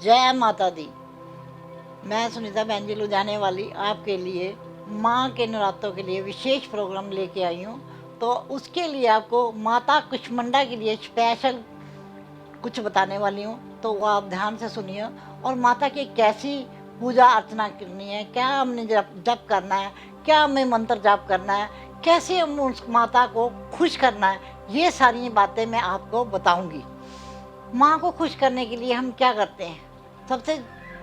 जय माता दी। मैं सुनीता बहन जी लुधियाने वाली आपके लिए माँ के नवरात्रों के लिए विशेष प्रोग्राम लेके आई हूँ। तो उसके लिए आपको माता कुष्मांडा के लिए स्पेशल कुछ बताने वाली हूँ, तो वो आप ध्यान से सुनिए। और माता की कैसी पूजा अर्चना करनी है, क्या हमने जप करना है, क्या हमें मंत्र जाप करना है, कैसे हम उस माता को खुश करना है, ये सारी बातें मैं आपको बताऊंगी। माँ को खुश करने के लिए हम क्या करते हैं? सबसे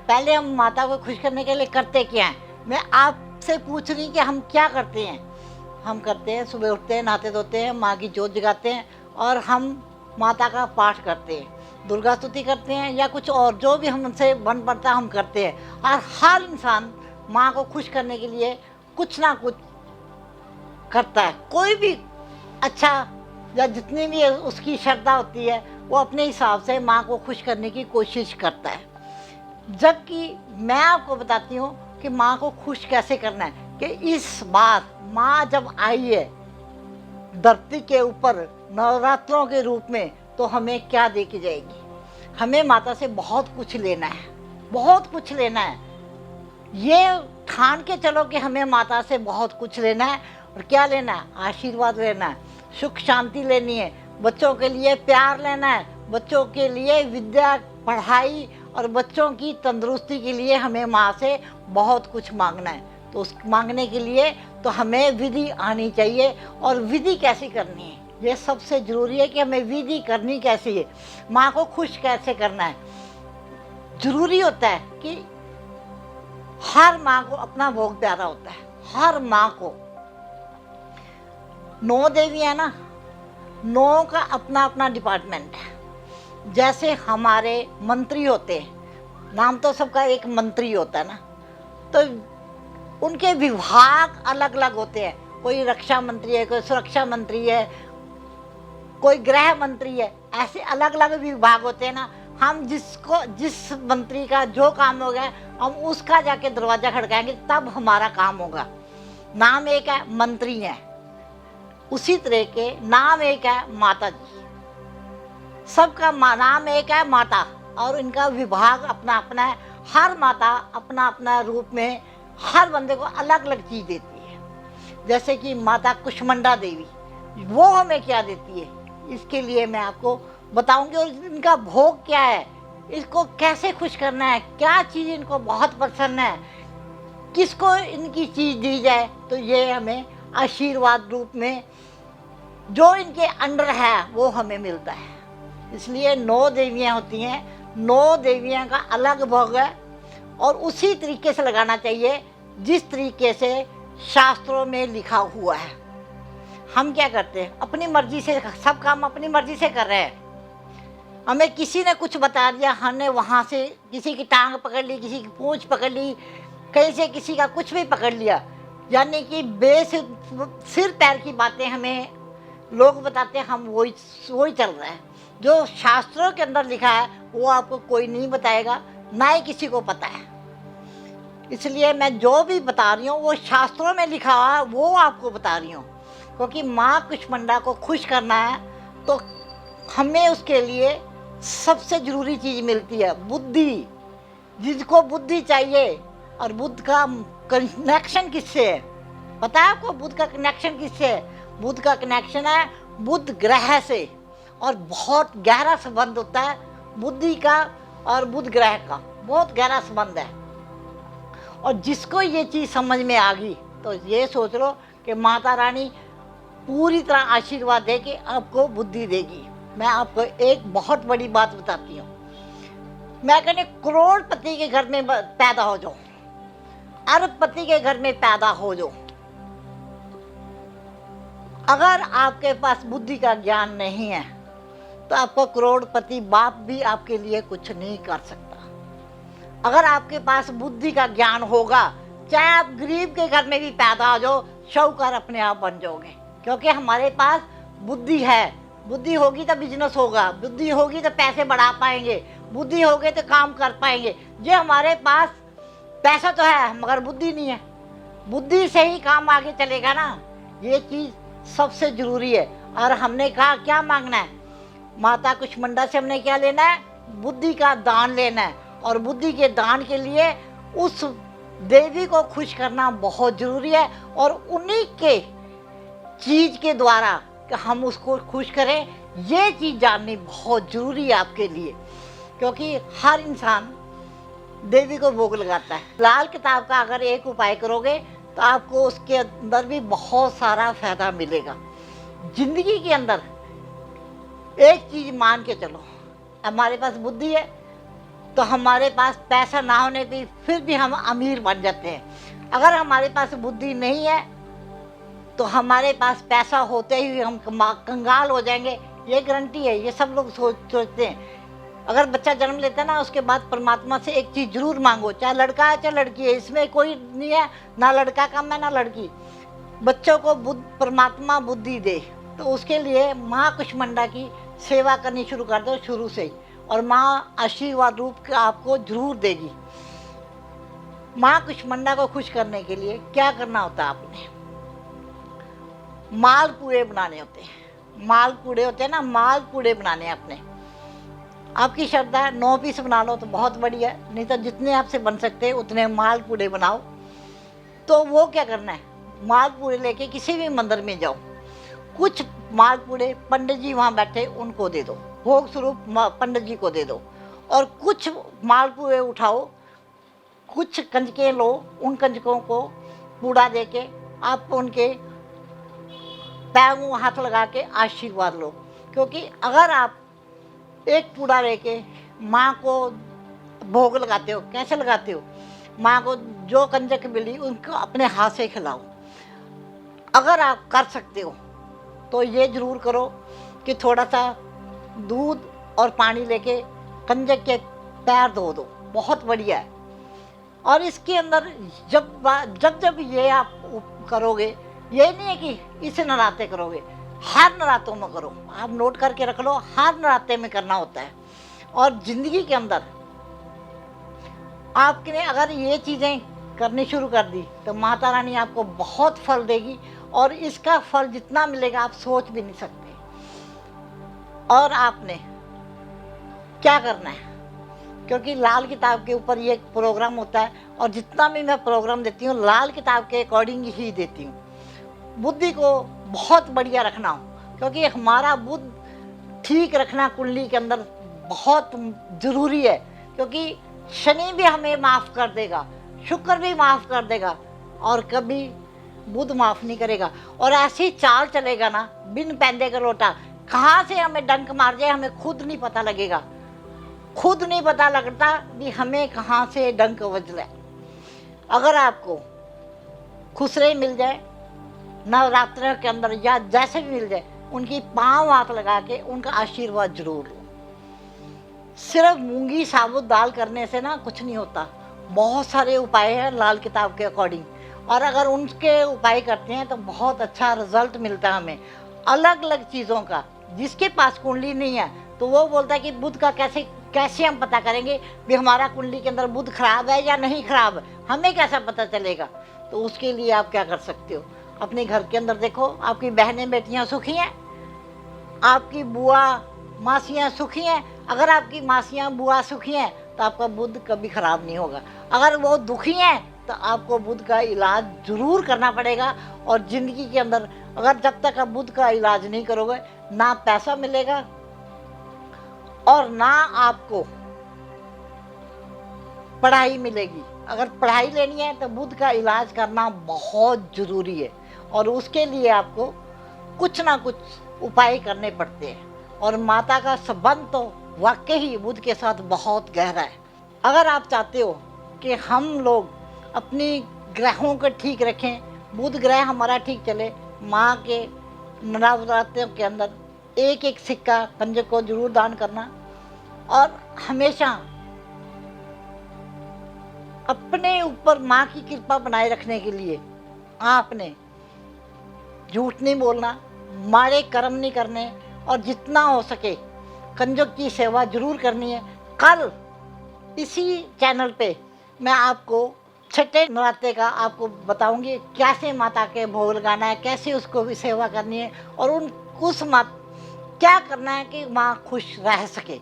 पहले हम माता को खुश करने के लिए करते क्या हैं? मैं आपसे पूछ रही कि हम क्या करते हैं। हम करते हैं, सुबह उठते हैं, नहाते धोते हैं, माँ की जोत जगाते हैं और हम माता का पाठ करते हैं, दुर्गा स्तुति करते हैं या कुछ और जो भी हमसे बन पड़ता हम करते हैं। और हर इंसान माँ को खुश करने के लिए कुछ ना कुछ करता है। कोई भी अच्छा या जितनी भी उसकी श्रद्धा होती है वो अपने हिसाब से माँ को खुश करने की कोशिश करता है। जबकि मैं आपको बताती हूँ कि माँ को खुश कैसे करना है। कि इस बार माँ जब आई है धरती के ऊपर नवरात्रों के रूप में, तो हमें क्या दे के जाएगी? हमें माता से बहुत कुछ लेना है, बहुत कुछ लेना है। ये ठान के चलो कि हमें माता से बहुत कुछ लेना है। और क्या लेना है? आशीर्वाद लेना है, सुख शांति लेनी है, बच्चों के लिए प्यार लेना है, बच्चों के लिए विद्या पढ़ाई और बच्चों की तंदुरुस्ती के लिए हमें माँ से बहुत कुछ मांगना है। तो उस मांगने के लिए तो हमें विधि आनी चाहिए। और विधि कैसी करनी है, ये सबसे ज़रूरी है कि हमें विधि करनी कैसी है, माँ को खुश कैसे करना है। ज़रूरी होता है कि हर माँ को अपना भोग प्यारा होता है। हर माँ को 9 देवी है ना, 9 का अपना अपना डिपार्टमेंट है। जैसे हमारे मंत्री होते हैं, नाम तो सबका एक मंत्री होता है ना, तो उनके विभाग अलग अलग होते हैं। कोई रक्षा मंत्री है, कोई सुरक्षा मंत्री है, कोई गृह मंत्री है, ऐसे अलग अलग विभाग होते हैं ना। हम जिस मंत्री का जो काम हो गया हम उसका जाके दरवाजा खड़काएंगे तब हमारा काम होगा। नाम एक है, मंत्री है। उसी तरह के नाम एक है माता जी, सबका नाम एक है माता, और इनका विभाग अपना अपना है। हर माता अपना अपना रूप में हर बंदे को अलग अलग चीज़ देती है। जैसे कि माता कुष्मांडा देवी, वो हमें क्या देती है इसके लिए मैं आपको बताऊंगी। और इनका भोग क्या है, इसको कैसे खुश करना है, क्या चीज़ इनको बहुत पसंद है, किसको इनकी चीज़ दी जाए, तो ये हमें आशीर्वाद रूप में जो इनके अंडर है वो हमें मिलता है। इसलिए 9 देवियाँ होती हैं, 9 देवियाँ का अलग भोग है और उसी तरीके से लगाना चाहिए जिस तरीके से शास्त्रों में लिखा हुआ है। हम क्या करते हैं, अपनी मर्जी से सब काम अपनी मर्जी से कर रहे हैं। हमें किसी ने कुछ बता दिया, हमने वहाँ से किसी की टांग पकड़ ली, किसी की पूंछ पकड़ ली, कहीं से किसी का कुछ भी पकड़ लिया। यानी कि सिर पैर की बातें हमें लोग बताते हैं, हम वही चल रहा है। जो शास्त्रों के अंदर लिखा है वो आपको कोई नहीं बताएगा, ना ही किसी को पता है। इसलिए मैं जो भी बता रही हूँ वो शास्त्रों में लिखा हुआ है वो आपको बता रही हूँ। क्योंकि माँ कुष्मांडा को खुश करना है तो हमें उसके लिए सबसे ज़रूरी चीज़ मिलती है बुद्धि। जिसको बुद्धि चाहिए, और बुद्ध का कनेक्शन किससे है पता है आपको? बुद्ध का कनेक्शन किससे है? बुद्ध का कनेक्शन है बुध ग्रह से, और बहुत गहरा संबंध होता है बुद्धि का और बुध ग्रह का, बहुत गहरा संबंध है। और जिसको ये चीज़ समझ में आ गई तो ये सोच लो कि माता रानी पूरी तरह आशीर्वाद दे के आपको बुद्धि देगी। मैं आपको एक बहुत बड़ी बात बताती हूँ। मैं कहने करोड़पति के घर में पैदा हो जाओ, अरबपति के घर में पैदा हो जाओ, अगर आपके पास बुद्धि का ज्ञान नहीं है तो आपको करोड़पति बाप भी आपके लिए कुछ नहीं कर सकता। अगर आपके पास बुद्धि का ज्ञान होगा, चाहे आप गरीब के घर में भी पैदा हो जाओ, शाहूकार अपने आप बन जाओगे। क्योंकि हमारे पास बुद्धि है। बुद्धि होगी तो बिजनेस होगा, बुद्धि होगी तो पैसे बढ़ा पाएंगे, बुद्धि होगी तो काम कर पाएंगे। जो हमारे पास पैसा तो है मगर बुद्धि नहीं है, बुद्धि से ही काम आगे चलेगा ना। ये चीज़ सबसे ज़रूरी है। और हमने कहा क्या मांगना है, माता कुष्मांडा से हमने क्या लेना है? बुद्धि का दान लेना है। और बुद्धि के दान के लिए उस देवी को खुश करना बहुत ज़रूरी है। और उन्हीं के चीज़ के द्वारा कि हम उसको खुश करें, ये चीज़ जाननी बहुत ज़रूरी है आपके लिए, क्योंकि हर इंसान देवी को भोग लगाता है। लाल किताब का अगर एक उपाय करोगे तो आपको उसके अंदर भी बहुत सारा फायदा मिलेगा। जिंदगी के अंदर एक चीज़ मान के चलो, हमारे पास बुद्धि है तो हमारे पास पैसा ना होने पे फिर भी हम अमीर बन जाते हैं। अगर हमारे पास बुद्धि नहीं है तो हमारे पास पैसा होते ही हम कंगाल हो जाएंगे, ये गारंटी है। ये सब लोग सोचते हैं। अगर बच्चा जन्म लेता है ना, उसके बाद परमात्मा से एक चीज़ जरूर मांगो, चाहे लड़का है चाहे लड़की है, इसमें कोई नहीं है, ना लड़का कम है ना लड़की। बच्चों को परमात्मा बुद्धि दे, तो उसके लिए माँ कुष्मांडा की सेवा करनी शुरू कर दो शुरू से ही, और माँ आशीर्वाद रूप के आपको जरूर देगी। माँ कुष्मांडा को खुश करने के लिए क्या करना होता है, आपने मालपूड़े बनाने होते हैं। मालपूड़े होते हैं ना, मालपूड़े बनाने हैं आपने। आपकी श्रद्धा है 9 पीस बना लो तो बहुत बढ़िया है, नहीं तो जितने आपसे बन सकते हैं उतने मालपूड़े बनाओ। तो वो क्या करना है, मालपूड़े लेके किसी भी मंदिर में जाओ, कुछ मालपूड़े पंडित जी वहाँ बैठे उनको दे दो, भोग स्वरूप पंडित जी को दे दो। और कुछ मालपूड़े उठाओ, कुछ कंजकें लो, उन कंजकों को पूड़ा दे के आप उनके पैरों में हाथ लगा के आशीर्वाद लो। क्योंकि अगर आप एक पूड़ा लेके माँ को भोग लगाते हो, कैसे लगाते हो, माँ को जो कंजक मिली उनको अपने हाथ से खिलाओ। अगर आप कर सकते हो तो ये ज़रूर करो कि थोड़ा सा दूध और पानी लेके कंजक के पैर धो दो, बहुत बढ़िया है। और इसके अंदर जब जब ये आप करोगे, ये नहीं है कि इसे नराते करोगे, हर नरातों में करो। आप नोट करके रख लो, हर नराते में करना होता है। और ज़िंदगी के अंदर आपने अगर ये चीज़ें करनी शुरू कर दी तो माता रानी आपको बहुत फल देगी, और इसका फल जितना मिलेगा आप सोच भी नहीं सकते। और आपने क्या करना है, क्योंकि लाल किताब के ऊपर ये प्रोग्राम होता है, और जितना भी मैं प्रोग्राम देती हूँ लाल किताब के अकॉर्डिंग ही देती हूँ। बुद्धि को बहुत बढ़िया रखना हो, क्योंकि हमारा बुद्ध ठीक रखना कुंडली के अंदर बहुत ज़रूरी है। क्योंकि शनि भी हमें माफ़ कर देगा, शुक्र भी माफ़ कर देगा, और कभी बुध माफ़ नहीं करेगा। और ऐसी चाल चलेगा ना, बिन पैंदे का लोटा, कहाँ से हमें डंक मार जाए हमें खुद नहीं पता लगेगा, खुद नहीं पता लगता कि हमें कहाँ से डंक बज रहा है। अगर आपको खुसरे मिल जाए नवरात्र के अंदर या जैसे भी मिल जाए, उनकी पांव हाथ लगा के उनका आशीर्वाद जरूर लो। सिर्फ मूंगी साबुत दाल करने से ना कुछ नहीं होता, बहुत सारे उपाय हैं लाल किताब के अकॉर्डिंग, और अगर उनके उपाय करते हैं तो बहुत अच्छा रिजल्ट मिलता है हमें अलग अलग चीज़ों का। जिसके पास कुंडली नहीं है तो वो बोलता है कि बुध का कैसे हम पता करेंगे भी हमारा कुंडली के अंदर बुध खराब है या नहीं खराब है, हमें कैसा पता चलेगा। तो उसके लिए आप क्या कर सकते हो, अपने घर के अंदर देखो, आपकी बहनें बेटियां सुखी हैं, आपकी बुआ मासियां सुखी हैं। अगर आपकी मासियां बुआ सुखी हैं तो आपका बुध कभी ख़राब नहीं होगा। अगर वो दुखी हैं तो आपको बुध का इलाज ज़रूर करना पड़ेगा। और ज़िंदगी के अंदर अगर जब तक आप बुध का इलाज नहीं करोगे, ना पैसा मिलेगा और ना आपको पढ़ाई मिलेगी। अगर पढ़ाई लेनी है तो बुध का इलाज करना बहुत ज़रूरी है, और उसके लिए आपको कुछ ना कुछ उपाय करने पड़ते हैं। और माता का संबंध तो वाकई ही बुध के साथ बहुत गहरा है। अगर आप चाहते हो कि हम लोग अपनी ग्रहों को ठीक रखें, बुध ग्रह हमारा ठीक चले, माँ के नवरात्रों के अंदर एक एक सिक्का कंजक को जरूर दान करना। और हमेशा अपने ऊपर माँ की कृपा बनाए रखने के लिए आपने झूठ नहीं बोलना, माड़े कर्म नहीं करने, और जितना हो सके कंजक की सेवा जरूर करनी है। कल इसी चैनल पे मैं आपको छठे नवरात्रे का आपको बताऊंगी कैसे माता के भोग लगाना है, कैसे उसको भी सेवा करनी है, और उस माँ क्या करना है कि माँ खुश रह सके।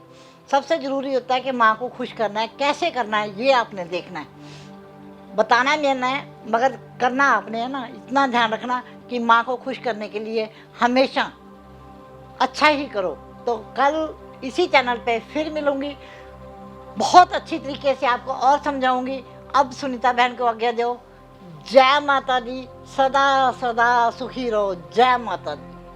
सबसे ज़रूरी होता है कि माँ को खुश करना है, कैसे करना है ये आपने देखना है, बताना मैंने है, मगर करना आपने है ना। इतना ध्यान रखना कि माँ को खुश करने के लिए हमेशा अच्छा ही करो। तो कल इसी चैनल पे फिर मिलूँगी, बहुत अच्छी तरीके से आपको और समझाऊंगी। अब सुनीता बहन को आज्ञा दो। जय माता दी, सदा सदा सुखी रहो। जय माता दी।